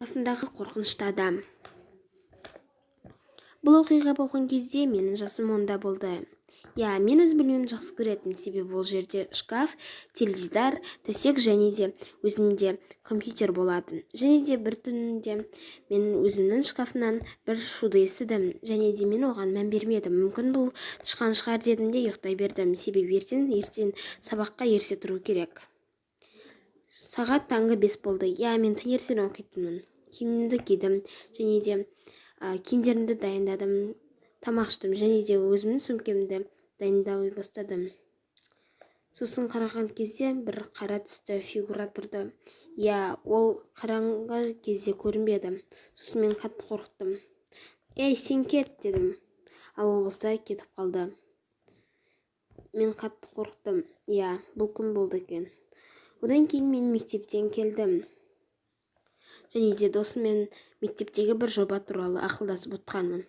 Шкафындағы қорқынышты адам. Бұл оқиға болған кезде менің жасым 10-да болды. Мен өз бөлмемді жақсы көретінмін, себебі ол жерде шкаф, теледидар, төсек және де өзімде компьютер болатын. Және де бір түнінде мен өзімнің шкафынан бір шуды естідім, және де мен оған мән бермедім. Мүмкін бұл тышқан шығар дедім де ұйықтай бердім, себебі ертең сабаққа ерте тұру керек. Сағат таңғы 5 болды. Мен таңертең оқитынмын. Киімімді кидім және де киімдерімді дайындадым, тамақ іштім және де өзімнің сөмкемді дайындай бастадым. Сосын қараған кезде бір қара түсті фигура тұрды. Ол қараңғы кезде көрінбеді. Сосын мен қатты қорықтым. Сен кет дедім. Ал ол болса кетіп қалды. Мен қатты қорықтым. Бұл кім болды екен? Одан кейін мен мектептен келдім. Және де досыммен мектептегі бір жоба туралы ақылдасып отырғанмын.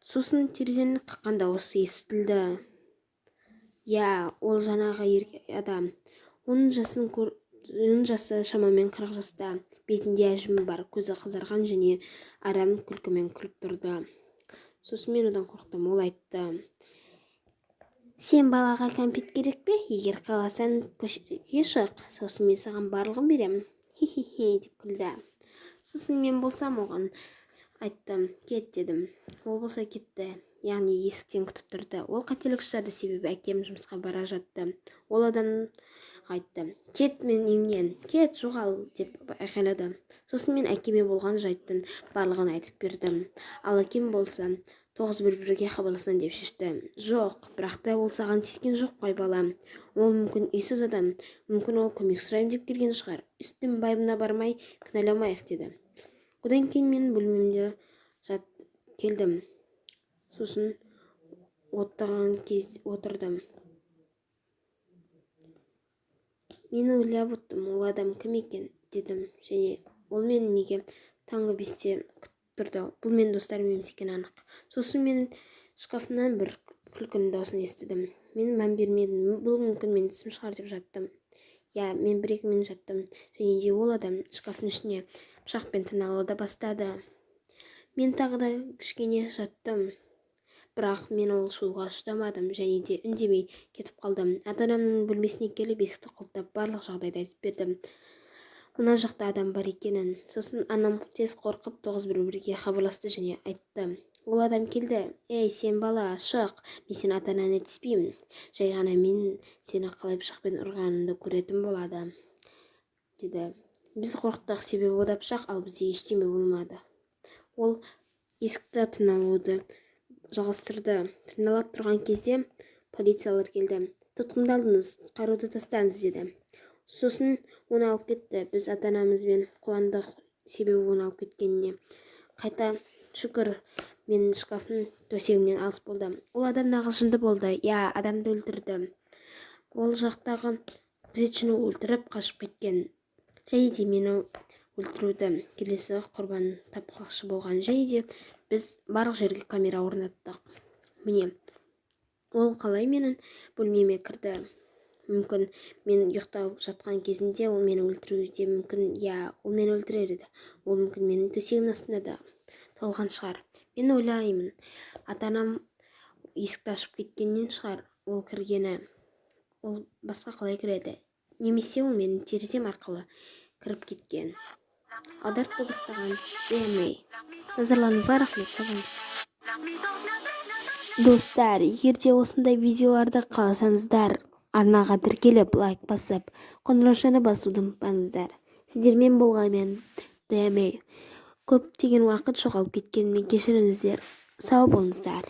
Сосын терезені қаққан дауысы естілді. Ол жаңағы адам. Оның жасы шамамен 40 жаста. Бетінде әжімі бар, көзі қызарған және арам күлкімен күліп тұрды. Сосын мен одан қорықтым. Ол айтты: сен балаға кәмпит керек пе? Егер қаласаң көшеге шық, сосын мен саған барлығын беремін. Хе-хе-хе деп күлді. Сосын мен болсам оған айттым: кет дедім. Ол болса кетті. Яғни есіктен күтіп тұрды. Ол қателік жасады, себебі әкем жұмысқа бара жатты. Ол адам айтты: кет мен үйімнен, кет, жоғал деп айқайлады. Сосын мен әкеме болған жайттың барлығын айтып бердім. Ал әкем болса 911-ге хабарласам деп шешті. Жоқ, бірақ та ол саған тиіскен жоқ қой балам. Ол мүмкін үйсіз адам, мүмкін ол көмек сұрайын деп келген шығар. Үстім байыбына бармай кінәламайық деді. Одан кейін мен бөлмемде келдім. Сосын отырған кез отырдым. Мен ойлап отырдым, ол адам кім екен дедім, және ол мені неге таңғы 5-те күтіп тұрды. Бұл мен достарым емес екені анық. Сосын мен шкафымнан бір күлкінің дауысын естідім. Мен мән бермедім. Бұл мүмкін мен тісім шығар деп жаттым. Мен 1-2 минут жаттым, және де ол адам шкафтың ішіне пышақпен тырналауды бастады. Мен тағы да кішкене жаттым, бірақ мен ол шуға шыдамадым және де үндемей кетіп қалдым. Ата-анамның бөлмесіне келіп есікті құлыптап барлық жағдайды айтып бердім. Мына жақта адам бар екенін. Сосын анам тез қорқып 911-ге хабарласты және айтты: ол адам келді. Сен бала, шық, мен сен ата-анаңа тиіспеймін. Жай ғана мен сені қалай пышақпен ұрғанымды көретін болады, деді. Біз қорықтық, себебі ода пышақ, ал бізде ештеме болмады. Ол есікті тырналауды жалғастырды. Тырналап тұрған кезде полициялар келді. Тұтқындалдыңыз, қаруды тастаңыз деді. Сосын оны алып кетті. Біз ата-анамызбен қуандық, себебі оны алып кеткеніне. Қайта шүкір, менің шкафым төсегімнен алыс болды. Ол адам нағыз жынды болды. Адамды өлтірді. Ол жақтағы күзетшіні өлтіріп қашып кеткен. Және де мені өлтіруді келесі құрбан тапқақшы болған. Және де біз барлық жерге камера орнаттық. Міне, ол қалай менің бөлмеме кірді? Мүмкін мен ұйықтап жатқан кезімде ол мені өлтіруде мүмкін. Ол мені өлтірер еді. Ол мүмкін менің төсегімнің астында да толған шығар. Мен ойлаймын, ата-анам есікті ашып кеткеннен шығар ол кіргені. Ол басқа қалай кіреді? Немесе ол менің терезем арқылы кіріп кеткен. Аударып бастаған DMA. Назарларыңызға рахмет. Достар, егер де осындай видеоларды қаласаңыздар, арнаға тіркеліп, лайк басып, қоңыраушаны басуды ұмытпаңыздар. Сіздермен болғанмен DMA. Көптеген уақыт жоғалып кеткеніме кешіріңіздер. Сау болыңыздар.